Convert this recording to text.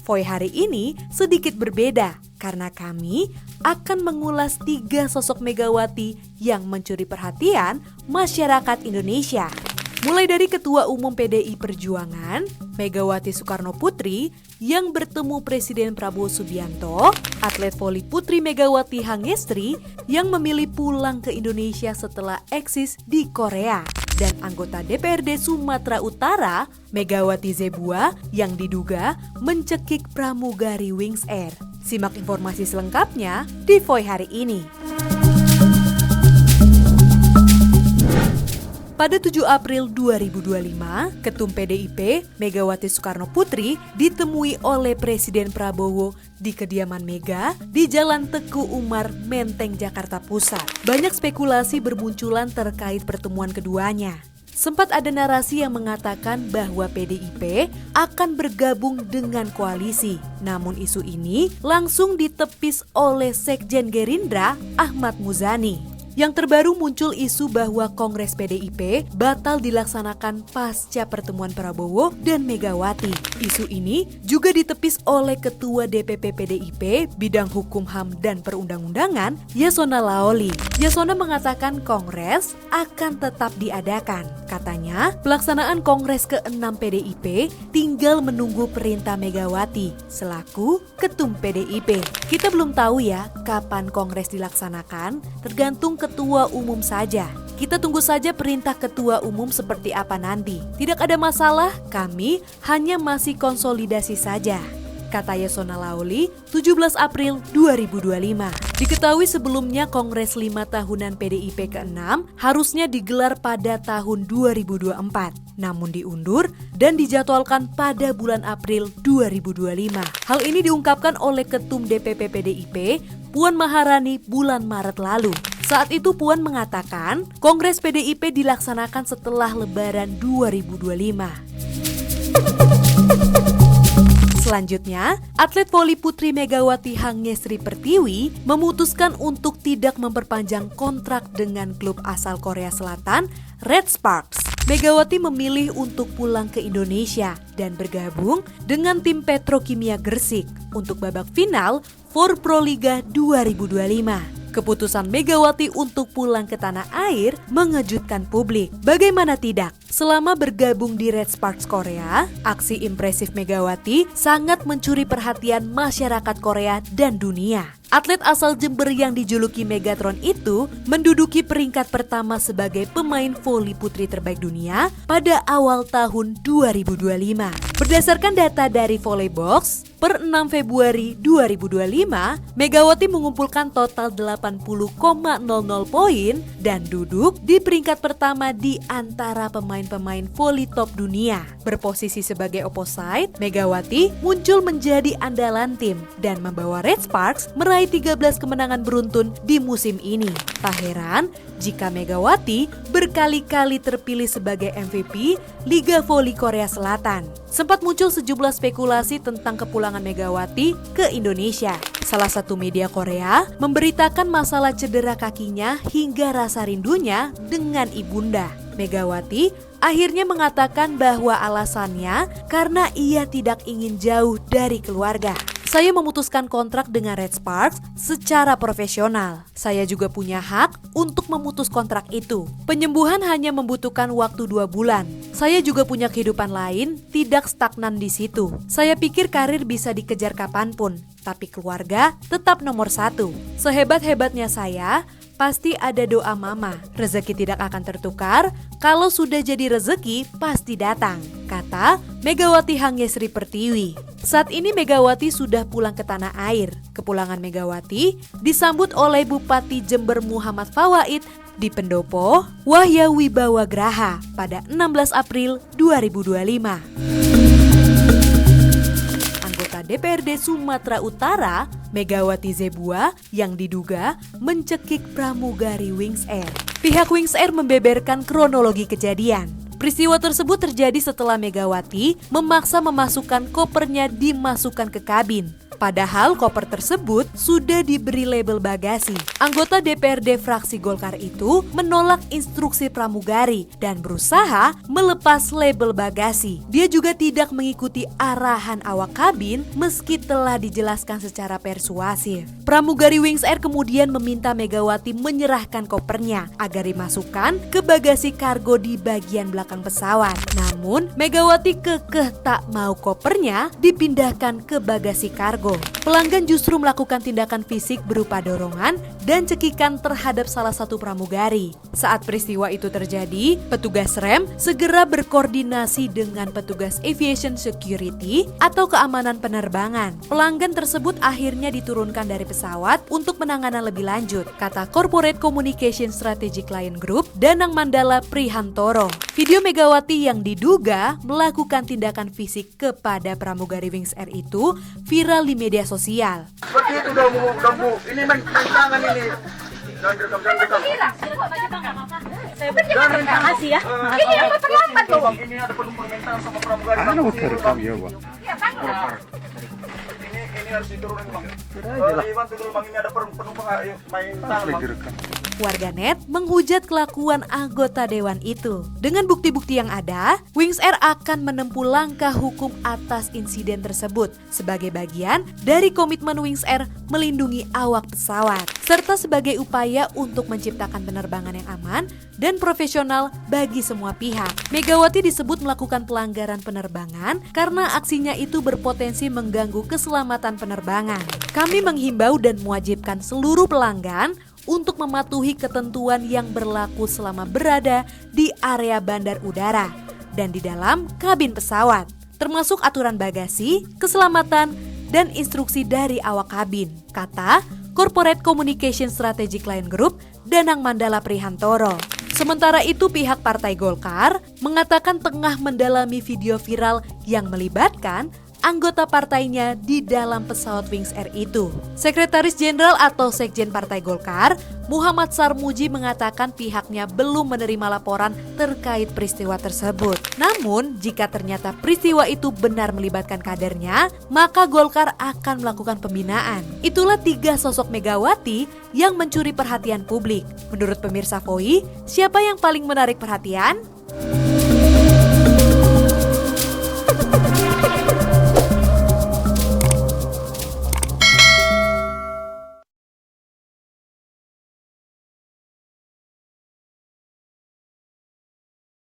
Voy hari ini sedikit berbeda karena kami akan mengulas 3 sosok Megawati yang mencuri perhatian masyarakat Indonesia. Mulai dari Ketua Umum PDI Perjuangan, Megawati Soekarnoputri yang bertemu Presiden Prabowo Subianto, atlet voli putri Megawati Hangestri yang memilih pulang ke Indonesia setelah eksis di Korea, dan anggota DPRD Sumatera Utara, Megawati Zebua yang diduga mencekik pramugari Wings Air. Simak informasi selengkapnya di Voy hari ini. Pada 7 April 2025, Ketum PDIP Megawati Soekarnoputri ditemui oleh Presiden Prabowo di kediaman Mega di Jalan Teguh Umar, Menteng, Jakarta Pusat. Banyak spekulasi bermunculan terkait pertemuan keduanya. Sempat ada narasi yang mengatakan bahwa PDIP akan bergabung dengan koalisi. Namun isu ini langsung ditepis oleh Sekjen Gerindra Ahmad Muzani. Yang terbaru muncul isu bahwa Kongres PDIP batal dilaksanakan pasca pertemuan Prabowo dan Megawati. Isu ini juga ditepis oleh Ketua DPP PDIP Bidang Hukum HAM dan Perundang-undangan Yasona Laoli. Yasona mengatakan Kongres akan tetap diadakan. Katanya pelaksanaan Kongres ke-6 PDIP tinggal menunggu perintah Megawati selaku Ketum PDIP. Kita belum tahu ya kapan Kongres dilaksanakan, tergantung Ketua Umum saja. Kita tunggu saja perintah Ketua Umum seperti apa nanti. Tidak ada masalah, kami hanya masih konsolidasi saja, kata Yasona Laoli 17 April 2025. Diketahui sebelumnya Kongres 5 tahunan PDIP ke-6 harusnya digelar pada tahun 2024. Namun diundur dan dijadwalkan pada bulan April 2025. Hal ini diungkapkan oleh Ketum DPP PDIP Puan Maharani bulan Maret lalu. Saat itu Puan mengatakan Kongres PDIP dilaksanakan setelah Lebaran 2025. Selanjutnya, atlet voli putri Megawati Hangestri Pertiwi memutuskan untuk tidak memperpanjang kontrak dengan klub asal Korea Selatan, Red Sparks. Megawati memilih untuk pulang ke Indonesia dan bergabung dengan tim Petrokimia Gresik untuk babak final Forproliga 2025. Keputusan Megawati untuk pulang ke tanah air mengejutkan publik. Bagaimana tidak? Selama bergabung di Red Sparks Korea, aksi impresif Megawati sangat mencuri perhatian masyarakat Korea dan dunia. Atlet asal Jember yang dijuluki Megatron itu menduduki peringkat pertama sebagai pemain voli putri terbaik dunia pada awal tahun 2025. Berdasarkan data dari Volleybox, per 6 Februari 2025, Megawati mengumpulkan total 80,00 poin dan duduk di peringkat pertama di antara pemain-pemain voli top dunia. Berposisi sebagai opposite, Megawati muncul menjadi andalan tim dan membawa Red Sparks meraih 13 kemenangan beruntun di musim ini. Tak heran jika Megawati berkali-kali terpilih sebagai MVP Liga Voli Korea Selatan. Sempat muncul sejumlah spekulasi tentang kepulangan Megawati ke Indonesia. Salah satu media Korea memberitakan masalah cedera kakinya hingga rasa rindunya dengan ibunda. Megawati akhirnya mengatakan bahwa alasannya karena ia tidak ingin jauh dari keluarga. Saya memutuskan kontrak dengan Red Sparks secara profesional. Saya juga punya hak untuk memutus kontrak itu. Penyembuhan hanya membutuhkan waktu 2 bulan. Saya juga punya kehidupan lain, tidak stagnan di situ. Saya pikir karir bisa dikejar kapanpun, tapi keluarga tetap nomor 1. Sehebat-hebatnya saya, pasti ada doa mama. Rezeki tidak akan tertukar, kalau sudah jadi rezeki pasti datang, kata Megawati Hangestri Pertiwi. Saat ini Megawati sudah pulang ke tanah air. Kepulangan Megawati disambut oleh Bupati Jember Muhammad Fawaid di Pendopo, Wahya Wibawa Graha pada 16 April 2025. Anggota DPRD Sumatera Utara, Megawati Zebua yang diduga mencekik pramugari Wings Air. Pihak Wings Air membeberkan kronologi kejadian. Peristiwa tersebut terjadi setelah Megawati memaksa memasukkan kopernya dimasukkan ke kabin. Padahal koper tersebut sudah diberi label bagasi. Anggota DPRD fraksi Golkar itu menolak instruksi pramugari dan berusaha melepas label bagasi. Dia juga tidak mengikuti arahan awak kabin meski telah dijelaskan secara persuasif. Pramugari Wings Air kemudian meminta Megawati menyerahkan kopernya agar dimasukkan ke bagasi kargo di bagian belakang pesawat. Namun Megawati kekeh tak mau kopernya dipindahkan ke bagasi kargo. Pelanggan justru melakukan tindakan fisik berupa dorongan dan cekikan terhadap salah satu pramugari. Saat peristiwa itu terjadi, petugas rem segera berkoordinasi dengan petugas aviation security atau keamanan penerbangan. Pelanggan tersebut akhirnya diturunkan dari pesawat untuk penanganan lebih lanjut, kata Corporate Communication Strategy Client Group Danang Mandala Prihantoro. Video Megawati yang diduga melakukan tindakan fisik kepada pramugari Wings Air itu viral di media sosial. Seperti itu dong Bu. Ini main tangan ini. Jangan direkam. Terima kasih ya. Ini yang terlambat loh. Ini ada penumpang mental sama pramugari. Ano terekam ya, Bang? Ini harus diturunin Bang. Iwan turun Bang, ini ada penumpang main tangan Bang. Warganet menghujat kelakuan anggota dewan itu. Dengan bukti-bukti yang ada, Wings Air akan menempuh langkah hukum atas insiden tersebut sebagai bagian dari komitmen Wings Air melindungi awak pesawat, serta sebagai upaya untuk menciptakan penerbangan yang aman dan profesional bagi semua pihak. Megawati disebut melakukan pelanggaran penerbangan karena aksinya itu berpotensi mengganggu keselamatan penerbangan. Kami menghimbau dan mewajibkan seluruh pelanggan untuk mematuhi ketentuan yang berlaku selama berada di area bandar udara dan di dalam kabin pesawat, termasuk aturan bagasi, keselamatan, dan instruksi dari awak kabin, kata Corporate Communication Strategy Client Group Danang Mandala Prihantoro. Sementara itu pihak Partai Golkar mengatakan tengah mendalami video viral yang melibatkan anggota partainya di dalam pesawat Wings Air itu. Sekretaris Jenderal atau Sekjen Partai Golkar, Muhammad Sarmuji mengatakan pihaknya belum menerima laporan terkait peristiwa tersebut. Namun, jika ternyata peristiwa itu benar melibatkan kadernya, maka Golkar akan melakukan pembinaan. Itulah 3 sosok Megawati yang mencuri perhatian publik. Menurut pemirsa Voi, siapa yang paling menarik perhatian?